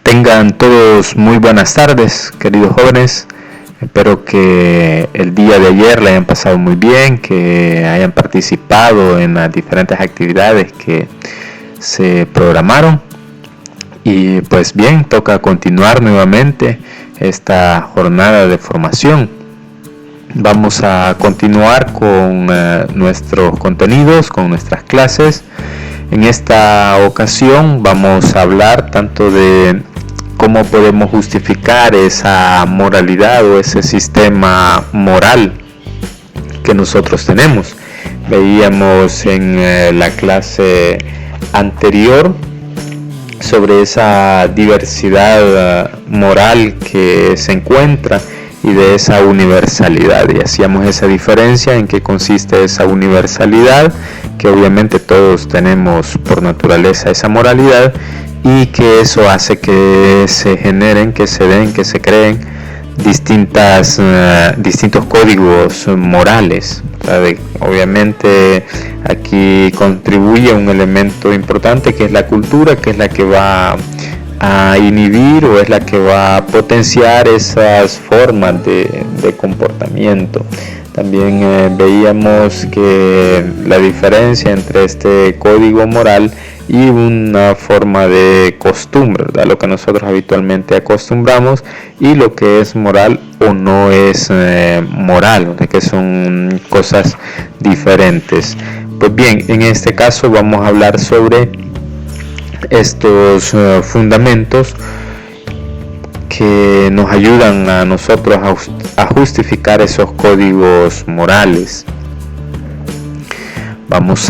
Tengan todos muy buenas tardes, queridos jóvenes. Espero que el día de ayer le hayan pasado muy bien, que hayan participado en las diferentes actividades que se programaron. Y pues bien, toca continuar nuevamente esta jornada de formación. Vamos a continuar con nuestros contenidos, con nuestras clases. En esta ocasión vamos a hablar tanto de cómo podemos justificar esa moralidad o ese sistema moral que nosotros tenemos. Veíamos en la clase anterior sobre esa diversidad moral que se encuentra y de esa universalidad, y hacíamos esa diferencia en qué consiste esa universalidad, que obviamente todos tenemos por naturaleza esa moralidad, y que eso hace que se generen, que se den, que se creen distintos códigos morales. Obviamente aquí contribuye un elemento importante que es la cultura, que es la que va a inhibir o es la que va a potenciar esas formas de comportamiento. También veíamos que la diferencia entre este código moral y una forma de costumbre, ¿verdad? Lo que nosotros habitualmente acostumbramos y lo que es moral o no es moral, ¿verdad? Que son cosas diferentes. Pues bien, en este caso vamos a hablar sobre estos fundamentos que nos ayudan a nosotros a justificar esos códigos morales. Vamos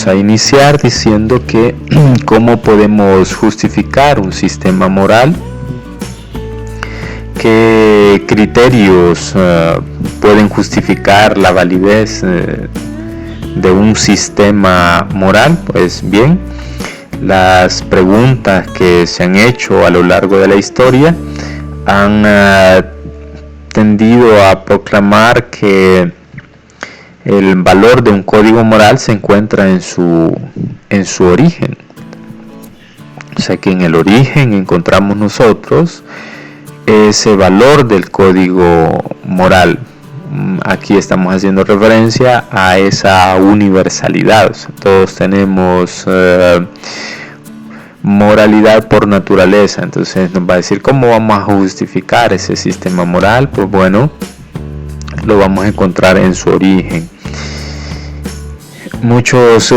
a iniciar diciendo que cómo podemos justificar un sistema moral, qué criterios pueden justificar la validez de un sistema moral. Pues bien, las preguntas que se han hecho a lo largo de la historia han tendido a proclamar que el valor de un código moral se encuentra en su origen. O sea que en el origen encontramos nosotros ese valor del código moral. Aquí estamos haciendo referencia a esa universalidad. O sea, todos tenemos moralidad por naturaleza. Entonces nos va a decir cómo vamos a justificar ese sistema moral. Pues bueno, lo vamos a encontrar en su origen. Muchos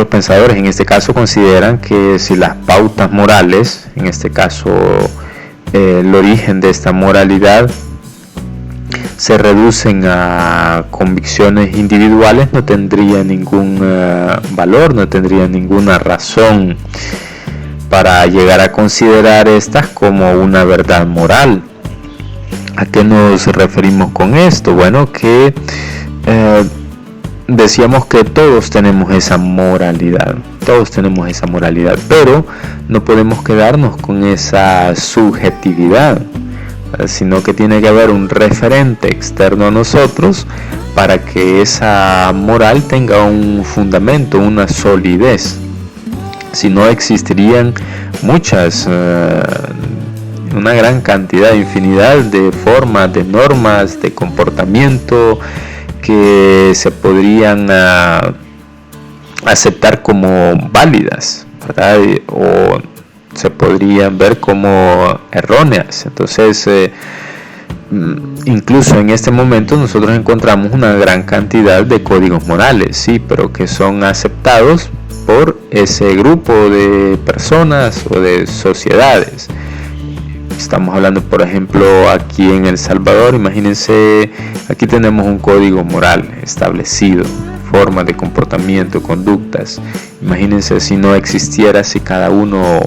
pensadores en este caso consideran que si las pautas morales, en este caso el origen de esta moralidad, se reducen a convicciones individuales, no tendría ningún valor, no tendría ninguna razón para llegar a considerar estas como una verdad moral. ¿A qué nos referimos con esto? Bueno, que decíamos que todos tenemos esa moralidad, pero no podemos quedarnos con esa subjetividad, sino que tiene que haber un referente externo a nosotros para que esa moral tenga un fundamento, una solidez. Si no, existirían una gran cantidad, infinidad de formas, de normas, de comportamiento que se podrían aceptar como válidas, ¿verdad? O se podrían ver como erróneas. Entonces, incluso en este momento nosotros encontramos una gran cantidad de códigos morales, sí, pero que son aceptados por ese grupo de personas o de sociedades. Estamos hablando, por ejemplo, aquí en El Salvador. Imagínense, aquí tenemos un código moral establecido, formas de comportamiento, conductas. Imagínense si no existiera, si cada uno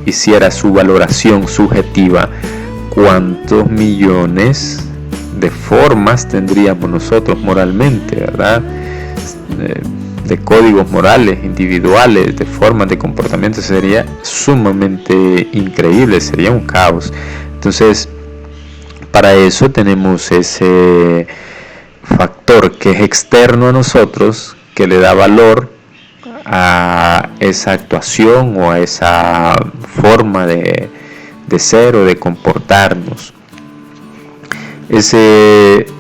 hiciera su valoración subjetiva, cuántos millones de formas tendríamos nosotros moralmente, ¿verdad? De códigos morales individuales, de formas de comportamiento. Sería sumamente increíble, sería un caos. Entonces, para eso tenemos ese factor que es externo a nosotros, que le da valor a esa actuación o a esa forma de ser o de comportarnos. Esa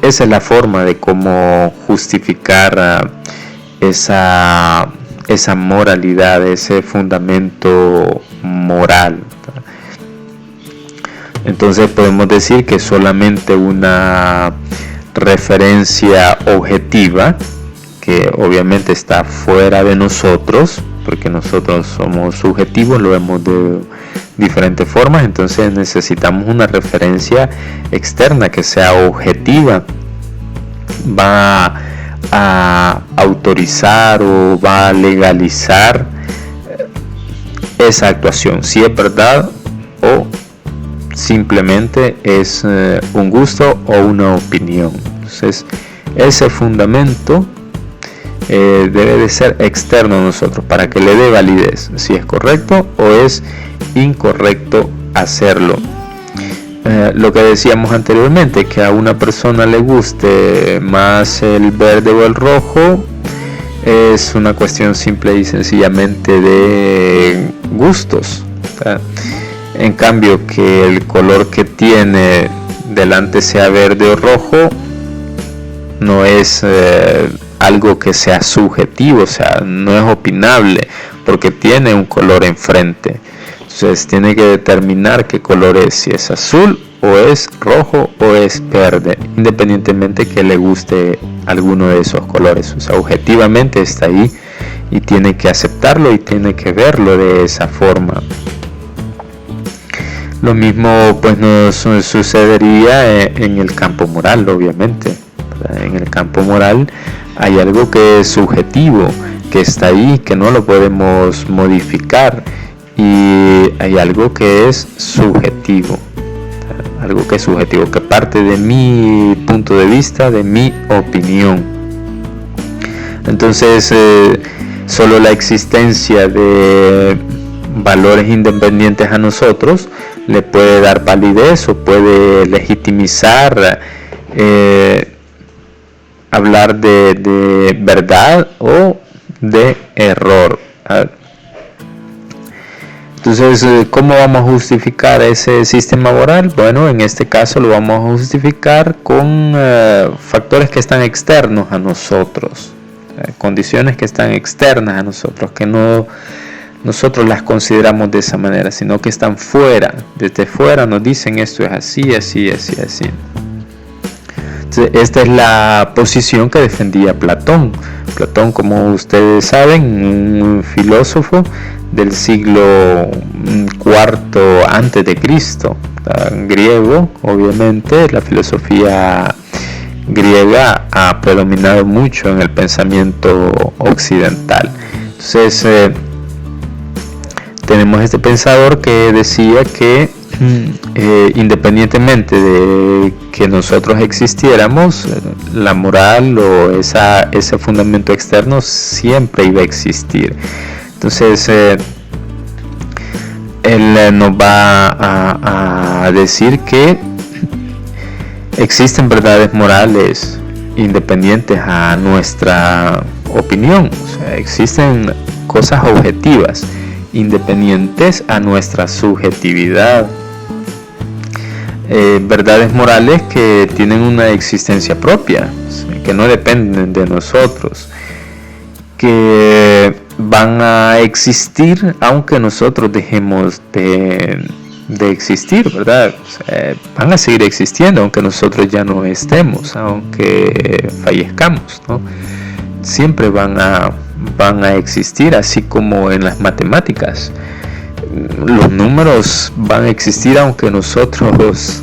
es la forma de cómo justificar esa moralidad, ese fundamento moral. Entonces podemos decir que solamente una referencia objetiva, que obviamente está fuera de nosotros, porque nosotros somos subjetivos, lo vemos de diferentes formas, entonces necesitamos una referencia externa que sea objetiva, va a autorizar o va a legalizar esa actuación, si es verdad o simplemente es un gusto o una opinión. Entonces ese fundamento debe de ser externo a nosotros para que le dé validez, si es correcto o es incorrecto hacerlo. Lo que decíamos anteriormente, que a una persona le guste más el verde o el rojo, es una cuestión simple y sencillamente de gustos. En cambio, que el color que tiene delante sea verde o rojo, no es algo que sea subjetivo, o sea, no es opinable, porque tiene un color enfrente. Entonces tiene que determinar qué color es, si es azul o es rojo o es verde, independientemente que le guste alguno de esos colores. O sea, objetivamente está ahí y tiene que aceptarlo y tiene que verlo de esa forma. Lo mismo pues nos sucedería en el campo moral, obviamente. En el campo moral hay algo que es subjetivo, que está ahí, que no lo podemos modificar, y hay algo que es subjetivo, que parte de mi punto de vista, de mi opinión. Entonces solo la existencia de valores independientes a nosotros le puede dar validez o puede legitimizar hablar de verdad o de error. Entonces, ¿cómo vamos a justificar ese sistema moral? Bueno, en este caso lo vamos a justificar con factores que están externos a nosotros, condiciones que están externas a nosotros, que no nosotros las consideramos de esa manera, sino que están fuera, desde fuera nos dicen esto es así, así, así, así. Entonces, esta es la posición que defendía Platón. Platón, como ustedes saben, un filósofo del siglo IV antes de Cristo, griego. Obviamente la filosofía griega ha predominado mucho en el pensamiento occidental. Entonces tenemos este pensador que decía que independientemente de que nosotros existiéramos, la moral o ese fundamento externo siempre iba a existir. Entonces él nos va a decir que existen verdades morales independientes a nuestra opinión, o sea, existen cosas objetivas independientes a nuestra subjetividad, verdades morales que tienen una existencia propia, que no dependen de nosotros, que van a existir aunque nosotros dejemos de existir, ¿verdad? Van a seguir existiendo aunque nosotros ya no estemos, aunque fallezcamos, ¿no? Siempre van a existir, así como en las matemáticas. Los números van a existir aunque nosotros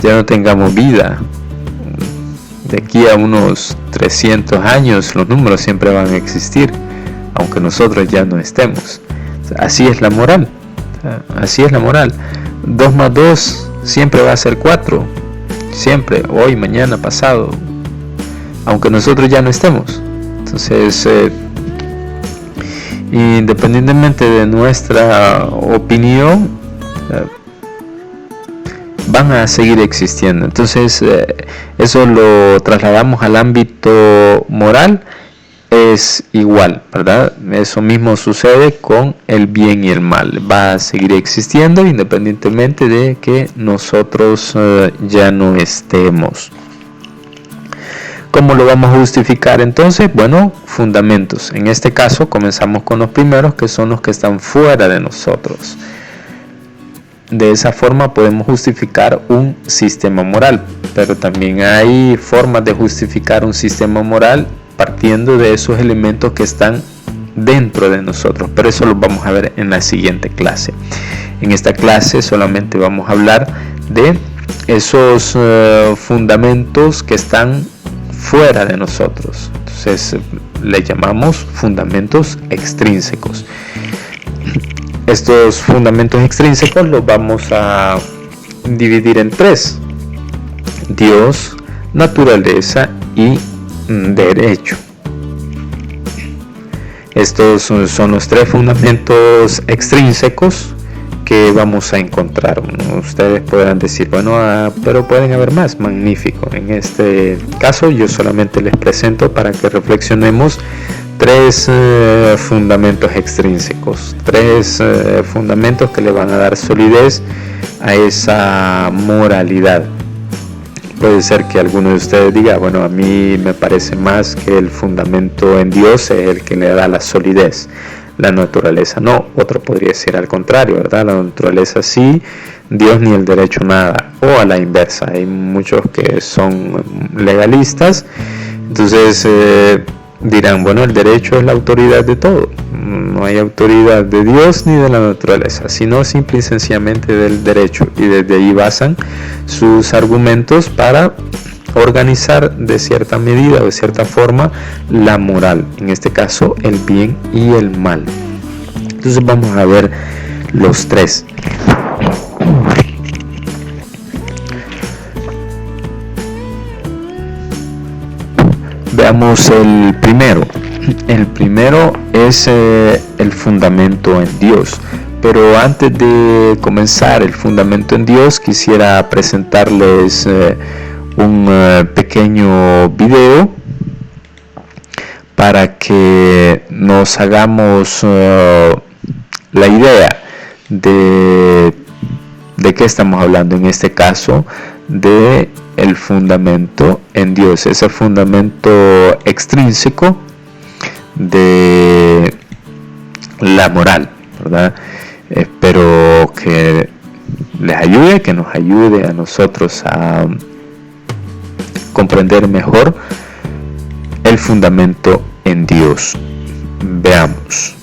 ya no tengamos vida. De aquí a unos 300 años los números siempre van a existir aunque nosotros ya no estemos. Así es la moral. Así es la moral. 2 más 2 siempre va a ser 4. Siempre, hoy, mañana, pasado, aunque nosotros ya no estemos. Entonces independientemente de nuestra opinión, van a seguir existiendo. Entonces eso lo trasladamos al ámbito moral es igual, ¿verdad? Eso mismo sucede con el bien y el mal. Va a seguir existiendo independientemente de que nosotros ya no estemos. ¿Cómo lo vamos a justificar entonces? Bueno, fundamentos. En este caso comenzamos con los primeros, que son los que están fuera de nosotros. De esa forma podemos justificar un sistema moral, pero también hay formas de justificar un sistema moral partiendo de esos elementos que están dentro de nosotros, pero eso lo vamos a ver en la siguiente clase. En esta clase solamente vamos a hablar de esos fundamentos que están fuera de nosotros. Entonces le llamamos fundamentos extrínsecos. Estos fundamentos extrínsecos los vamos a dividir en tres: Dios, naturaleza y derecho. Estos son los tres fundamentos extrínsecos que vamos a encontrar. Ustedes podrán decir, bueno, pero pueden haber más. Magnífico. En este caso yo solamente les presento para que reflexionemos tres fundamentos extrínsecos, tres fundamentos que le van a dar solidez a esa moralidad. Puede ser que alguno de ustedes diga, bueno, a mí me parece más que el fundamento en Dios es el que le da la solidez, la naturaleza no. Otro podría decir al contrario, ¿verdad? La naturaleza sí, Dios ni el derecho nada, o a la inversa. Hay muchos que son legalistas, entonces dirán, bueno, el derecho es la autoridad de todo. No hay autoridad de Dios ni de la naturaleza, sino simple y sencillamente del derecho, y desde ahí basan sus argumentos para organizar de cierta medida o de cierta forma la moral, en este caso el bien y el mal. Entonces vamos a ver los tres. Veamos el primero. El primero es el fundamento en Dios. Pero antes de comenzar el fundamento en Dios, quisiera presentarles un pequeño video para que nos hagamos la idea de qué estamos hablando. En este caso, de el fundamento en Dios, ese fundamento extrínseco de la moral, ¿verdad? Espero que les ayude, que nos ayude a nosotros a comprender mejor el fundamento en Dios. Veamos.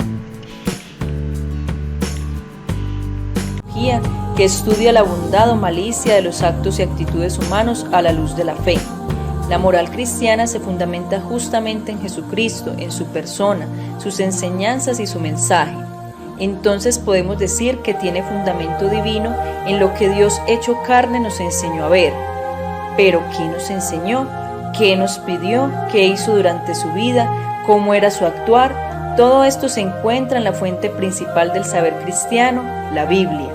Que estudia la bondad o malicia de los actos y actitudes humanos a la luz de la fe. La moral cristiana se fundamenta justamente en Jesucristo, en su persona, sus enseñanzas y su mensaje. Entonces podemos decir que tiene fundamento divino en lo que Dios hecho carne nos enseñó a ver. Pero ¿qué nos enseñó? ¿Qué nos pidió? ¿Qué hizo durante su vida? ¿Cómo era su actuar? Todo esto se encuentra en la fuente principal del saber cristiano, la Biblia.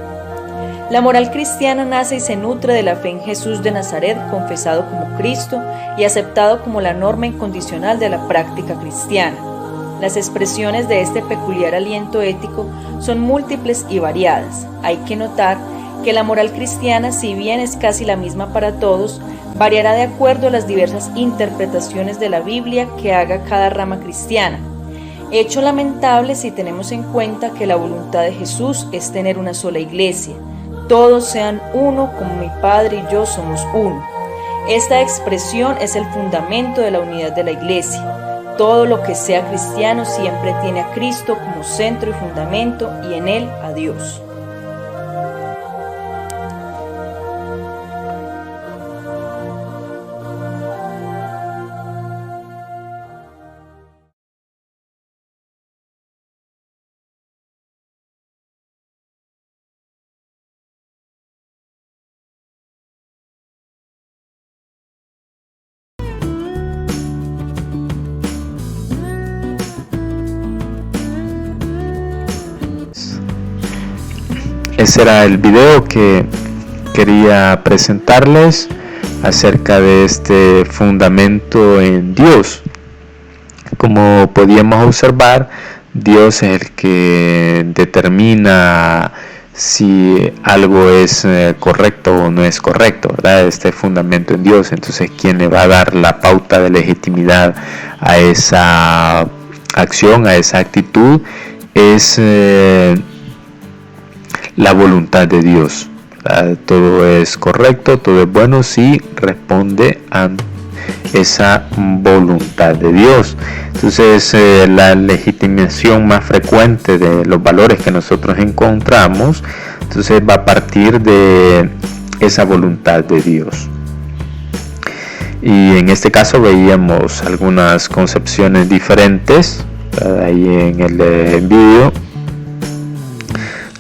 La moral cristiana nace y se nutre de la fe en Jesús de Nazaret, confesado como Cristo y aceptado como la norma incondicional de la práctica cristiana. Las expresiones de este peculiar aliento ético son múltiples y variadas. Hay que notar que la moral cristiana, si bien es casi la misma para todos, variará de acuerdo a las diversas interpretaciones de la Biblia que haga cada rama cristiana. Hecho lamentable si tenemos en cuenta que la voluntad de Jesús es tener una sola iglesia. Todos sean uno como mi Padre y yo somos uno. Esta expresión es el fundamento de la unidad de la Iglesia. Todo lo que sea cristiano siempre tiene a Cristo como centro y fundamento y en Él a Dios. Ese era el video que quería presentarles acerca de este fundamento en Dios. Como podíamos observar, Dios es el que determina si algo es correcto o no es correcto, ¿verdad? Este fundamento en Dios. Entonces, quien le va a dar la pauta de legitimidad a esa acción, a esa actitud, es la voluntad de Dios, ¿verdad? Todo es correcto, todo es bueno si responde a esa voluntad de Dios. Entonces, la legitimación más frecuente de los valores que nosotros encontramos, entonces va a partir de esa voluntad de Dios. Y en este caso veíamos algunas concepciones diferentes ahí en el vídeo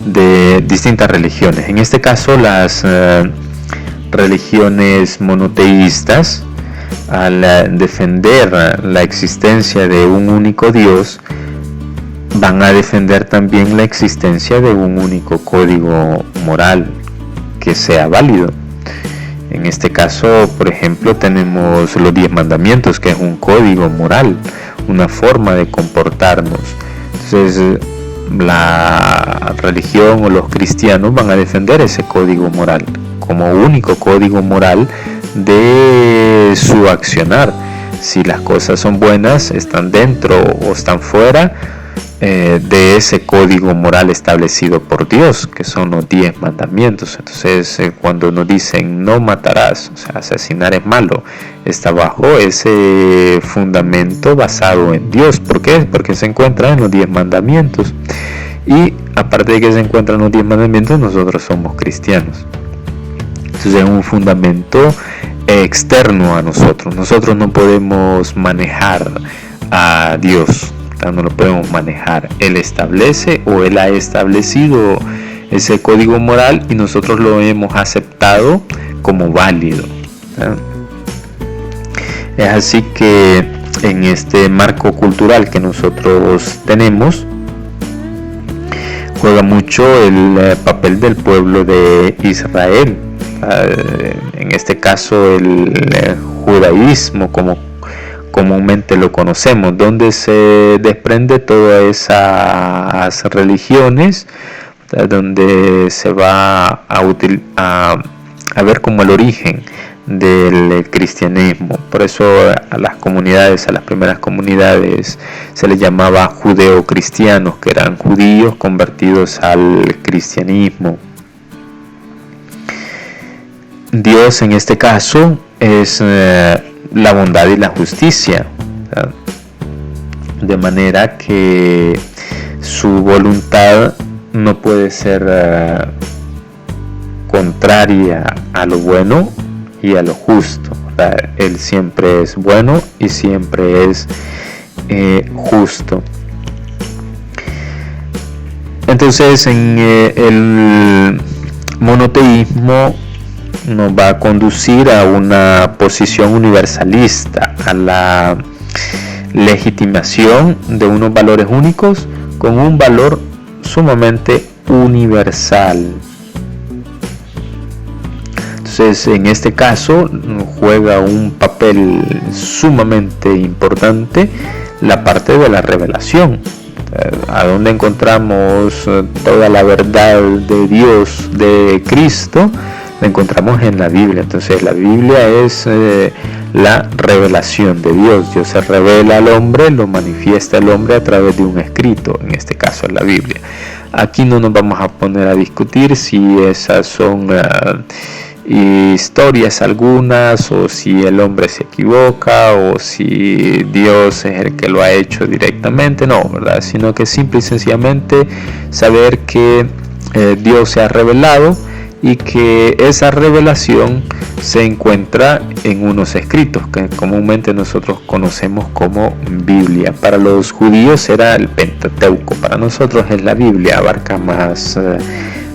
de distintas religiones. En este caso, las religiones monoteístas, al defender la existencia de un único Dios, van a defender también la existencia de un único código moral que sea válido. En este caso, por ejemplo, tenemos los 10 mandamientos, que es un código moral, una forma de comportarnos. Entonces, la religión o los cristianos van a defender ese código moral como único código moral de su accionar. Si las cosas son buenas, están dentro o están fuera de ese código moral establecido por Dios, que son los 10 mandamientos. Entonces, cuando nos dicen no matarás, o sea, asesinar es malo, está bajo ese fundamento basado en Dios. ¿Por qué? Porque se encuentra en los 10 mandamientos. Y aparte de que se encuentran los 10 mandamientos, nosotros somos cristianos. Entonces es un fundamento externo a nosotros. Nosotros no podemos manejar a Dios, no lo podemos manejar. Él establece o Él ha establecido ese código moral y nosotros lo hemos aceptado como válido. Es así que en este marco cultural que nosotros tenemos, juega mucho el papel del pueblo de Israel. En este caso el judaísmo, como comúnmente lo conocemos, donde se desprende todas esas religiones, donde se va a ver como el origen del cristianismo. Por eso a las primeras comunidades se les llamaba judeo-cristianos, que eran judíos convertidos al cristianismo. Dios en este caso es la bondad y la justicia, ¿verdad? De manera que su voluntad no puede ser contraria a lo bueno y a lo justo, ¿verdad? Él siempre es bueno y siempre es justo. Entonces, en el monoteísmo nos va a conducir a una posición universalista, a la legitimación de unos valores únicos con un valor sumamente universal. Entonces, en este caso juega un papel sumamente importante la parte de la revelación, a donde encontramos toda la verdad de Dios, de Cristo, la encontramos en la Biblia. Entonces la Biblia es la revelación de Dios. Dios se revela al hombre, lo manifiesta al hombre a través de un escrito, en este caso en la Biblia. Aquí no nos vamos a poner a discutir si esas son historias algunas, o si el hombre se equivoca, o si Dios es el que lo ha hecho directamente, no, ¿verdad? Sino que simple y sencillamente saber que Dios se ha revelado y que esa revelación se encuentra en unos escritos que comúnmente nosotros conocemos como Biblia. Para los judíos era el Pentateuco, para nosotros es la Biblia, abarca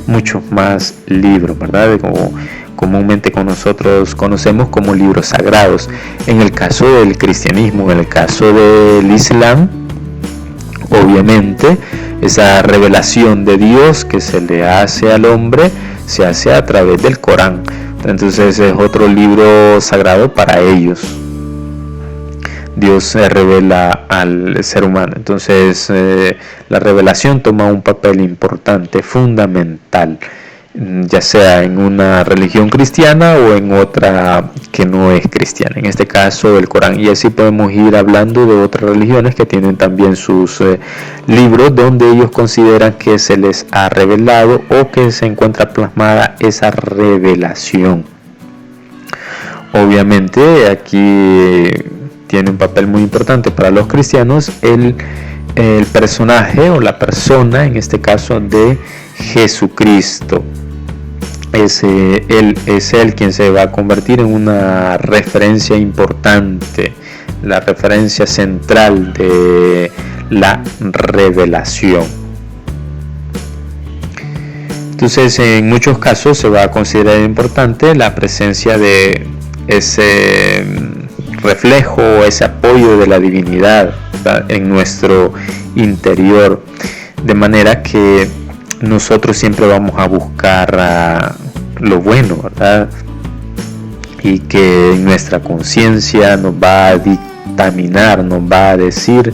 muchos más libros, ¿verdad? Como comúnmente nosotros conocemos como libros sagrados. En el caso del cristianismo, en el caso del Islam, obviamente esa revelación de Dios que se le hace al hombre se hace a través del Corán. Entonces es otro libro sagrado para ellos. Dios se revela al ser humano. Entonces la revelación toma un papel importante, fundamental, ya sea en una religión cristiana o en otra que no es cristiana, en este caso el Corán. Y así podemos ir hablando de otras religiones que tienen también sus libros donde ellos consideran que se les ha revelado o que se encuentra plasmada esa revelación. Obviamente aquí tiene un papel muy importante para los cristianos el personaje o la persona, en este caso de Jesucristo. Él es quien se va a convertir en una referencia importante, la referencia central de la revelación. Entonces, en muchos casos se va a considerar importante la presencia de ese reflejo, ese apoyo de la divinidad, ¿verdad?, en nuestro interior, de manera que nosotros siempre vamos a buscar lo bueno, ¿verdad? Y que nuestra conciencia nos va a dictaminar, nos va a decir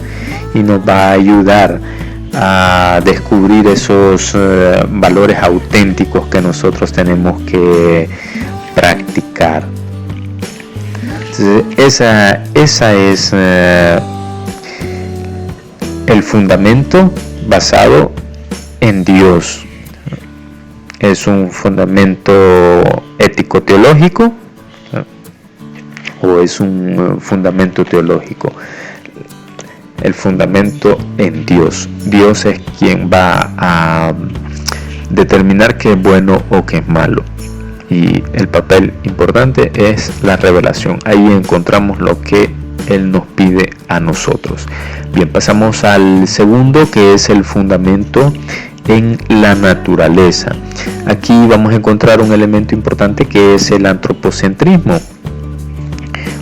y nos va a ayudar a descubrir esos valores auténticos que nosotros tenemos que practicar. Entonces, esa es el fundamento basado en Dios. Es un fundamento ético-teológico o es un fundamento teológico. El fundamento en Dios. Dios es quien va a determinar qué es bueno o qué es malo. Y el papel importante es la revelación. Ahí encontramos lo que Él nos pide a nosotros. Bien, pasamos al segundo, que es el fundamento en la naturaleza. Aquí vamos a encontrar un elemento importante que es el antropocentrismo.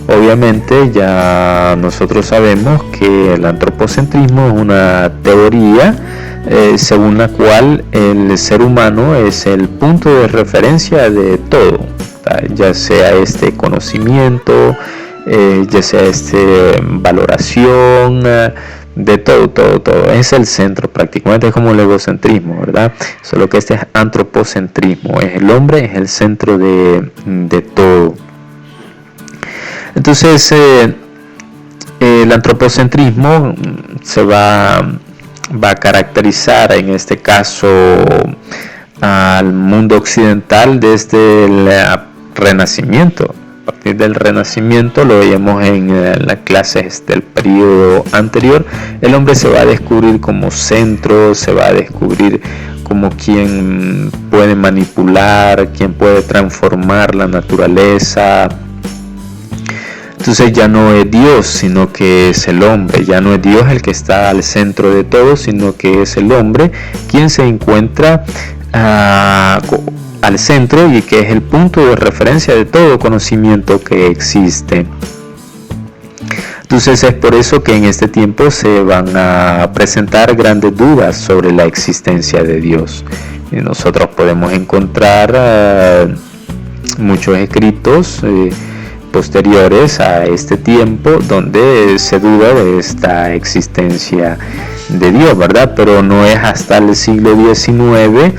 Obviamente ya nosotros sabemos que el antropocentrismo es una teoría según la cual el ser humano es el punto de referencia de todo, ya sea este conocimiento, ya sea valoración, de todo, es el centro, prácticamente es como el egocentrismo, ¿verdad? Solo que este es antropocentrismo, es el hombre, es el centro de todo. Entonces el antropocentrismo se va a caracterizar en este caso al mundo occidental desde el Renacimiento. A partir del Renacimiento, lo veíamos en las clases del periodo anterior, el hombre se va a descubrir como centro, se va a descubrir como quien puede manipular, quien puede transformar la naturaleza. Entonces ya no es Dios, sino que es el hombre. Ya no es Dios el que está al centro de todo, sino que es el hombre quien se encuentra al centro y que es el punto de referencia de todo conocimiento que existe. Entonces es por eso que en este tiempo se van a presentar grandes dudas sobre la existencia de Dios. Y nosotros podemos encontrar muchos escritos posteriores a este tiempo donde se duda de esta existencia de Dios, ¿verdad? Pero no es hasta el siglo XIX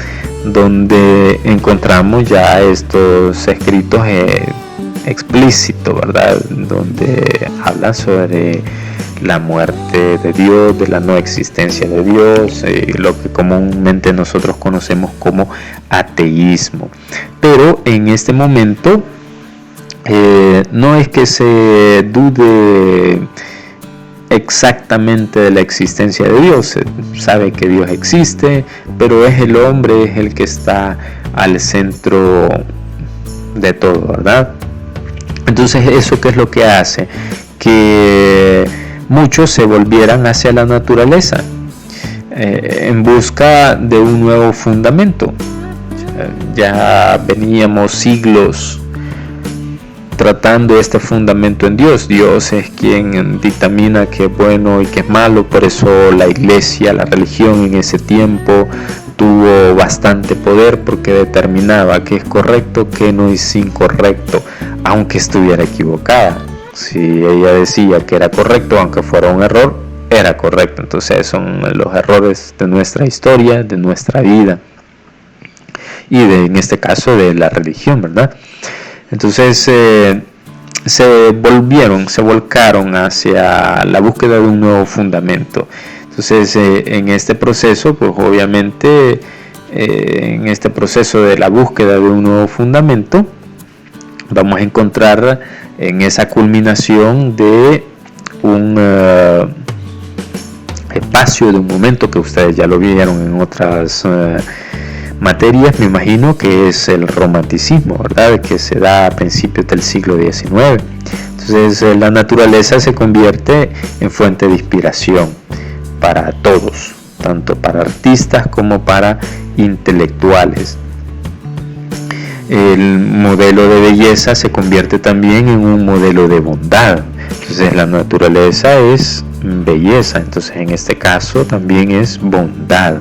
donde encontramos ya estos escritos explícitos, ¿verdad? Donde hablan sobre la muerte de Dios, de la no existencia de Dios, lo que comúnmente nosotros conocemos como ateísmo. Pero en este momento no es que se dude exactamente de la existencia de Dios, se sabe que Dios existe, pero es el hombre es el que está al centro de todo, ¿verdad? Entonces, ¿eso qué es lo que hace? Que muchos se volvieran hacia la naturaleza en busca de un nuevo fundamento. Ya veníamos siglos tratando este fundamento en Dios. Dios es quien dictamina qué es bueno y qué es malo. Por eso la iglesia, la religión en ese tiempo tuvo bastante poder, porque determinaba qué es correcto, qué no es incorrecto, aunque estuviera equivocada. Si ella decía que era correcto, aunque fuera un error, era correcto. Entonces son los errores de nuestra historia, de nuestra vida y en este caso de la religión, ¿verdad? Entonces se volcaron hacia la búsqueda de un nuevo fundamento. Entonces en este proceso, pues obviamente en este proceso de la búsqueda de un nuevo fundamento, vamos a encontrar en esa culminación de un espacio, de un momento que ustedes ya lo vieron en otras materias, me imagino, que es el romanticismo, ¿verdad? Que se da a principios del siglo XIX. Entonces la naturaleza se convierte en fuente de inspiración para todos, tanto para artistas como para intelectuales. El modelo de belleza se convierte también en un modelo de bondad. Entonces la naturaleza es belleza, entonces en este caso también es bondad.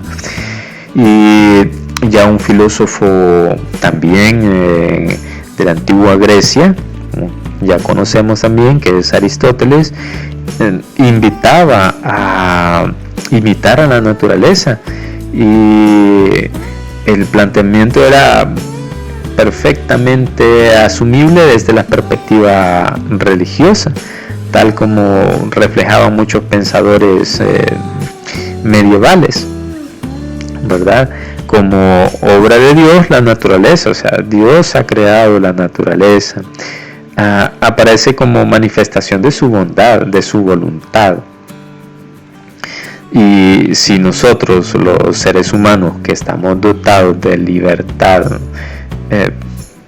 Y ya un filósofo también de la antigua Grecia, ya conocemos también, que es Aristóteles, invitaba a imitar a la naturaleza, y el planteamiento era perfectamente asumible desde la perspectiva religiosa, tal como reflejaban muchos pensadores medievales, ¿verdad? Como obra de Dios la naturaleza, o sea, Dios ha creado la naturaleza, aparece como manifestación de su bondad, de su voluntad. Y si nosotros, los seres humanos que estamos dotados de libertad,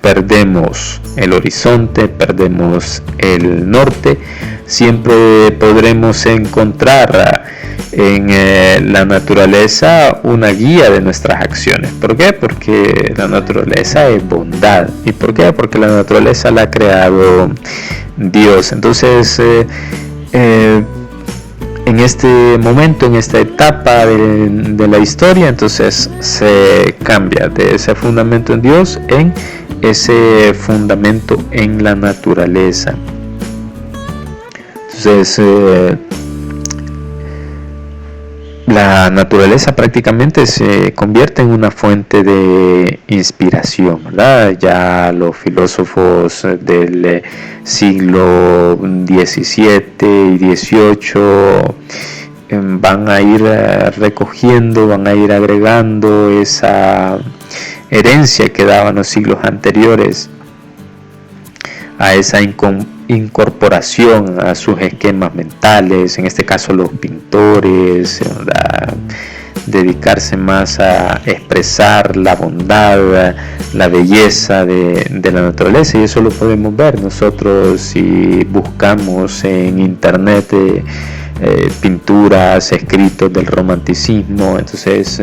perdemos el horizonte, perdemos el norte, siempre podremos encontrar en la naturaleza una guía de nuestras acciones. ¿Por qué? Porque la naturaleza es bondad. ¿Y por qué? Porque la naturaleza la ha creado Dios. Entonces en este momento, en esta etapa de la historia, entonces se cambia de ese fundamento en Dios en ese fundamento en la naturaleza. Entonces la naturaleza prácticamente se convierte en una fuente de inspiración, ¿verdad? Ya los filósofos del siglo XVII y XVIII van a ir recogiendo, van a ir agregando esa herencia que daban los siglos anteriores a esa incorporación a sus esquemas mentales, en este caso los pintores, dedicarse más a expresar la bondad, la belleza de la naturaleza, y eso lo podemos ver nosotros si buscamos en internet pinturas, escritos del romanticismo. Entonces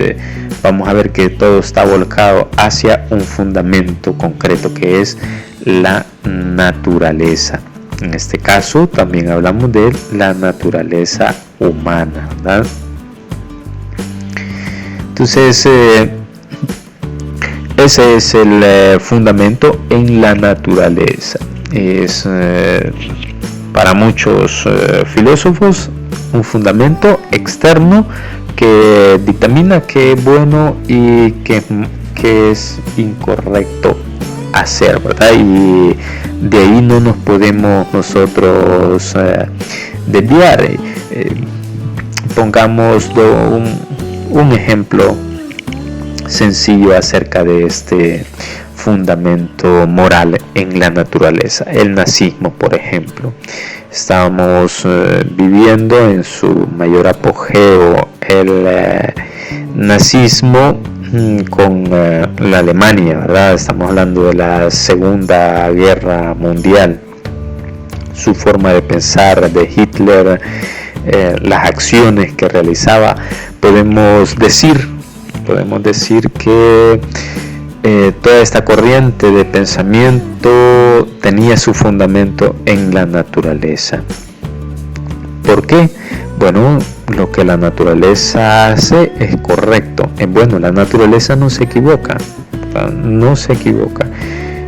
vamos a ver que todo está volcado hacia un fundamento concreto que es la naturaleza. En este caso también hablamos de la naturaleza humana, ¿verdad? Entonces ese es el fundamento en la naturaleza. Es para muchos filósofos un fundamento externo que dictamina qué es bueno y qué es incorrecto hacer, ¿verdad? Y de ahí no nos podemos nosotros desviar. Pongamos un ejemplo sencillo acerca de este fundamento moral en la naturaleza. El nazismo, por ejemplo. Estamos viviendo en su mayor apogeo el nazismo con la Alemania, ¿verdad? Estamos hablando de la Segunda Guerra Mundial. Su forma de pensar de Hitler, las acciones que realizaba, podemos decir que toda esta corriente de pensamiento tenía su fundamento en la naturaleza. ¿Por qué? Bueno, lo que la naturaleza hace es correcto, es bueno, la naturaleza no se equivoca,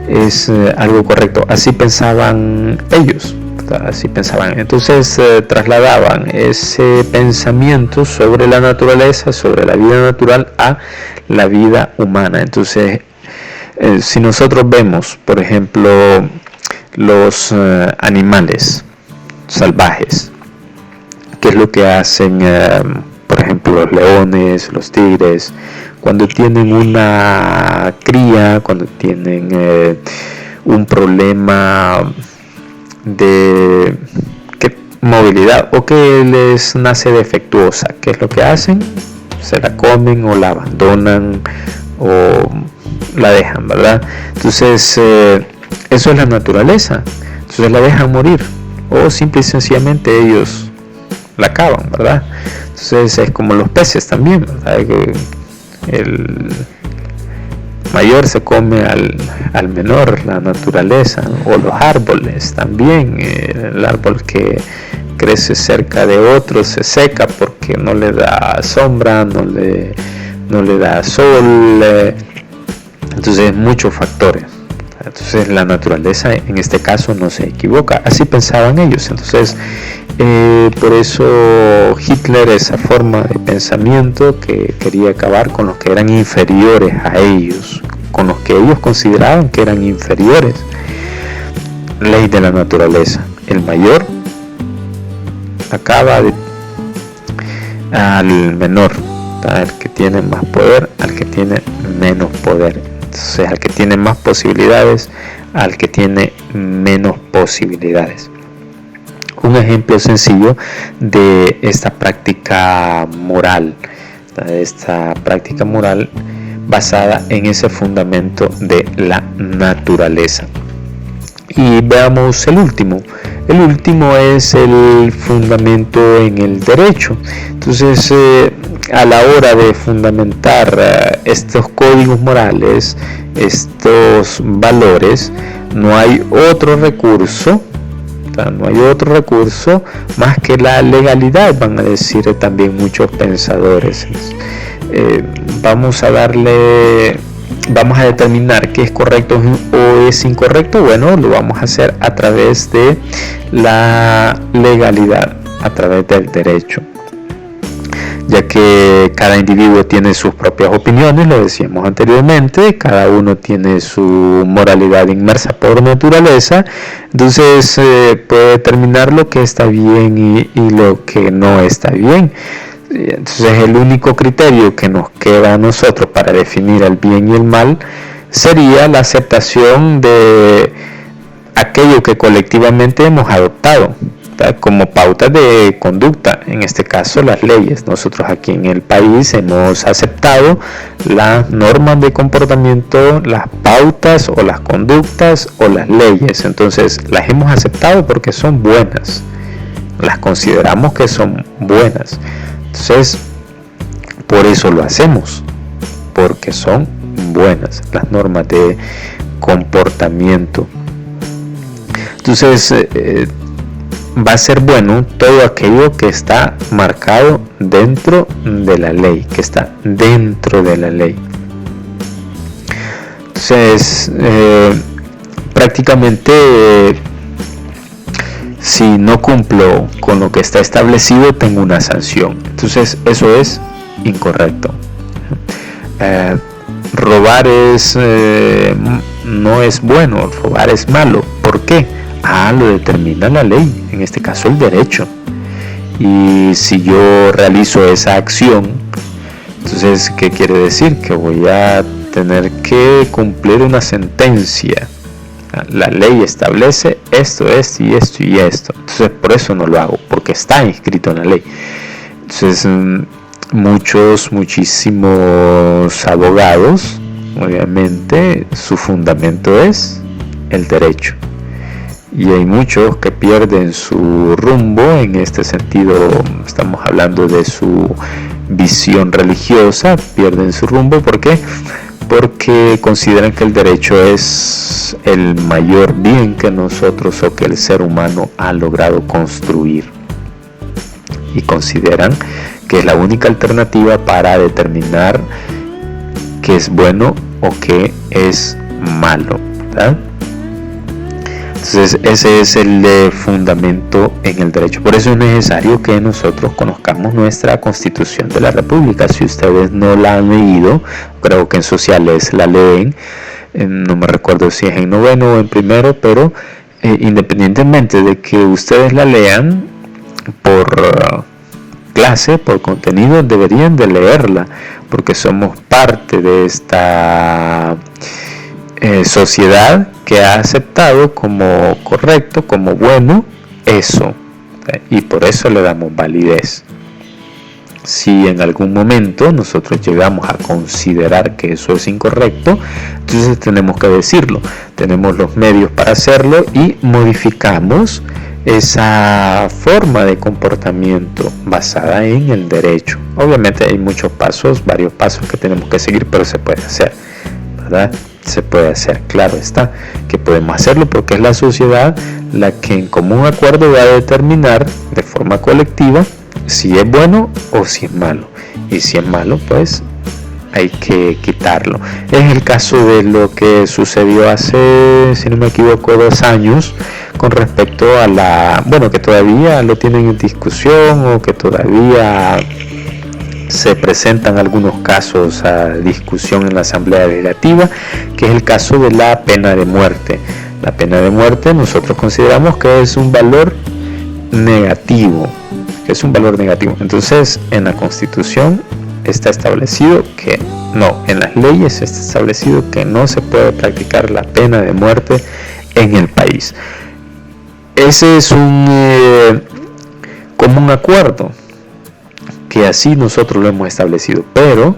es algo correcto, así pensaban ellos. Así pensaban. Entonces trasladaban ese pensamiento sobre la naturaleza, sobre la vida natural, a la vida humana. Entonces, si nosotros vemos, por ejemplo, los animales salvajes, ¿qué es lo que hacen? Por ejemplo, los leones, los tigres, cuando tienen una cría, cuando tienen un problema de movilidad o que les nace defectuosa, ¿qué es lo que hacen? Se la comen o la abandonan o la dejan, ¿verdad? Entonces eso es la naturaleza. Entonces la dejan morir o simple y sencillamente ellos la acaban, ¿verdad? Entonces es como los peces también, ¿verdad? Que el mayor se come al menor, la naturaleza, o los árboles también. El árbol que crece cerca de otro se seca porque no le da sombra, no le da sol. Entonces muchos factores. Entonces la naturaleza en este caso no se equivoca, así pensaban ellos. Entonces por eso Hitler, esa forma de pensamiento que quería acabar con los que eran inferiores a ellos, con los que ellos consideraban que eran inferiores. Ley de la naturaleza: el mayor acaba al menor, al que tiene más poder, al que tiene menos poder. Entonces, al que tiene más posibilidades, al que tiene menos posibilidades. Un ejemplo sencillo de esta práctica moral, basada en ese fundamento de la naturaleza. Y veamos el último. El último es el fundamento en el derecho. Entonces, a la hora de fundamentar estos códigos morales, estos valores, no hay otro recurso más que la legalidad, van a decir también muchos pensadores. Vamos a determinar qué es correcto o es incorrecto. Bueno, lo vamos a hacer a través de la legalidad, a través del derecho, ya que cada individuo tiene sus propias opiniones, lo decíamos anteriormente, cada uno tiene su moralidad inmersa por naturaleza. Entonces puede determinar lo que está bien y lo que no está bien. Entonces el único criterio que nos queda a nosotros para definir el bien y el mal sería la aceptación de aquello que colectivamente hemos adoptado como pautas de conducta, en este caso las leyes. Nosotros aquí en el país hemos aceptado las normas de comportamiento, las pautas o las conductas o las leyes. Entonces las hemos aceptado porque son buenas, las consideramos que son buenas. Entonces por eso lo hacemos, porque son buenas las normas de comportamiento. Entonces va a ser bueno todo aquello que está marcado dentro de la ley, que está dentro de la ley. Entonces, prácticamente, si no cumplo con lo que está establecido, tengo una sanción. Entonces, eso es incorrecto. Robar no es bueno, robar es malo. ¿Por qué? Lo determina la ley, en este caso el derecho. Y si yo realizo esa acción, entonces, ¿qué quiere decir? Que voy a tener que cumplir una sentencia. La ley establece esto, esto y esto y esto. Entonces, por eso no lo hago, porque está inscrito en la ley. Entonces, muchísimos abogados, obviamente, su fundamento es el derecho. Y hay muchos que pierden su rumbo. En este sentido estamos hablando de su visión religiosa, pierden su rumbo. ¿Por qué? Porque consideran que el derecho es el mayor bien que nosotros o que el ser humano ha logrado construir, y consideran que es la única alternativa para determinar qué es bueno o qué es malo, ¿verdad? Entonces ese es el fundamento en el derecho. Por eso es necesario que nosotros conozcamos nuestra Constitución de la República. Si ustedes no la han leído, creo que en sociales la leen, no me recuerdo si es en noveno o en primero, pero independientemente de que ustedes la lean por clase, por contenido, deberían de leerla, porque somos parte de esta sociedad que ha aceptado como correcto, como bueno, eso, y por eso le damos validez. Si en algún momento nosotros llegamos a considerar que eso es incorrecto, entonces tenemos que decirlo, tenemos los medios para hacerlo y modificamos esa forma de comportamiento basada en el derecho. Obviamente hay muchos pasos, varios pasos que tenemos que seguir, pero se puede hacer, ¿verdad? Se puede hacer, claro está que podemos hacerlo, porque es la sociedad la que en común acuerdo va a determinar de forma colectiva si es bueno o si es malo, y si es malo pues hay que quitarlo. Es el caso de lo que sucedió hace, si no me equivoco, 2 años con respecto a que todavía lo tienen en discusión, o que todavía se presentan algunos casos a discusión en la Asamblea Legislativa, que es el caso de la pena de muerte. La pena de muerte nosotros consideramos que es un valor negativo, Entonces en la Constitución está establecido que no, en las leyes está establecido que no se puede practicar la pena de muerte en el país. Ese es un común acuerdo, que así nosotros lo hemos establecido, pero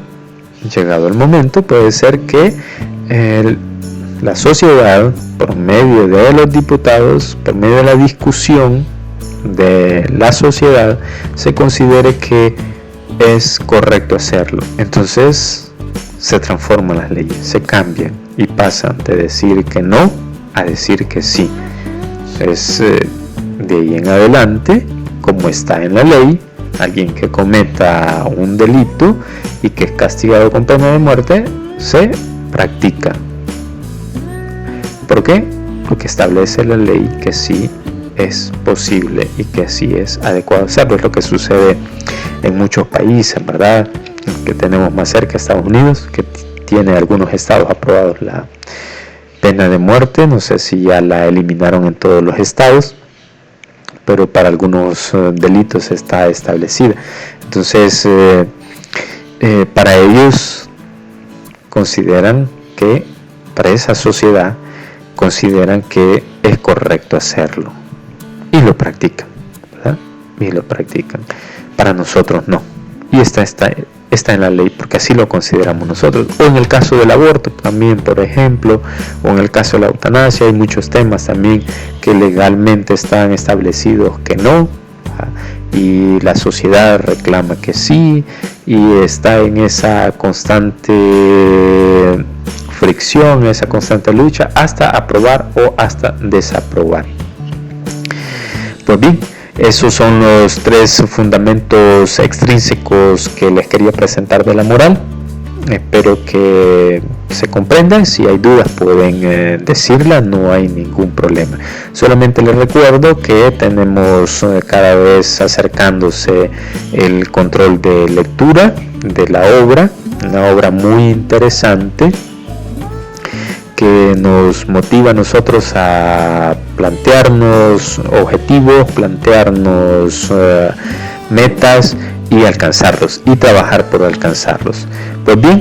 llegado el momento puede ser que la sociedad, por medio de los diputados, por medio de la discusión de la sociedad, se considere que es correcto hacerlo. Entonces se transforman las leyes, se cambian y pasan de decir que no a decir que sí. Es de ahí en adelante, como está en la ley, alguien que cometa un delito y que es castigado con pena de muerte se practica. ¿Por qué? Porque establece la ley que sí es posible y que sí es adecuado hacerlo. Es lo que sucede en muchos países, ¿verdad? Que tenemos más cerca, Estados Unidos, que tiene algunos estados aprobados la pena de muerte. No sé si ya la eliminaron en todos los estados, pero para algunos delitos está establecida. Entonces para ellos consideran que, para esa sociedad consideran que es correcto hacerlo y lo practican, ¿verdad? Y lo practican. Para nosotros no, y está en la ley porque así lo consideramos nosotros. O en el caso del aborto también, por ejemplo, o en el caso de la eutanasia, hay muchos temas también que legalmente están establecidos que no, y la sociedad reclama que sí, y está en esa constante fricción, esa constante lucha hasta aprobar o hasta desaprobar. Pues bien, esos son los 3 fundamentos extrínsecos que les quería presentar de la moral. Espero que se comprendan. Si hay dudas pueden decirlas, no hay ningún problema. Solamente les recuerdo que tenemos cada vez acercándose el control de lectura de la obra, una obra muy interesante que nos motiva a nosotros a plantearnos objetivos, plantearnos metas y alcanzarlos, y trabajar por alcanzarlos. Pues bien,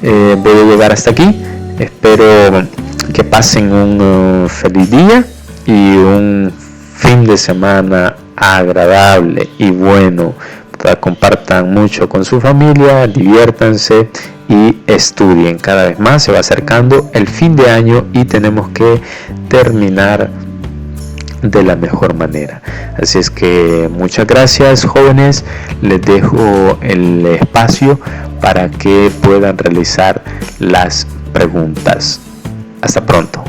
voy a llegar hasta aquí. Espero que pasen un feliz día y un fin de semana agradable y bueno. Compartan mucho con su familia, diviértanse y estudien. Cada vez más se va acercando el fin de año y tenemos que terminar de la mejor manera. Así es que muchas gracias, jóvenes. Les dejo el espacio para que puedan realizar las preguntas. Hasta pronto.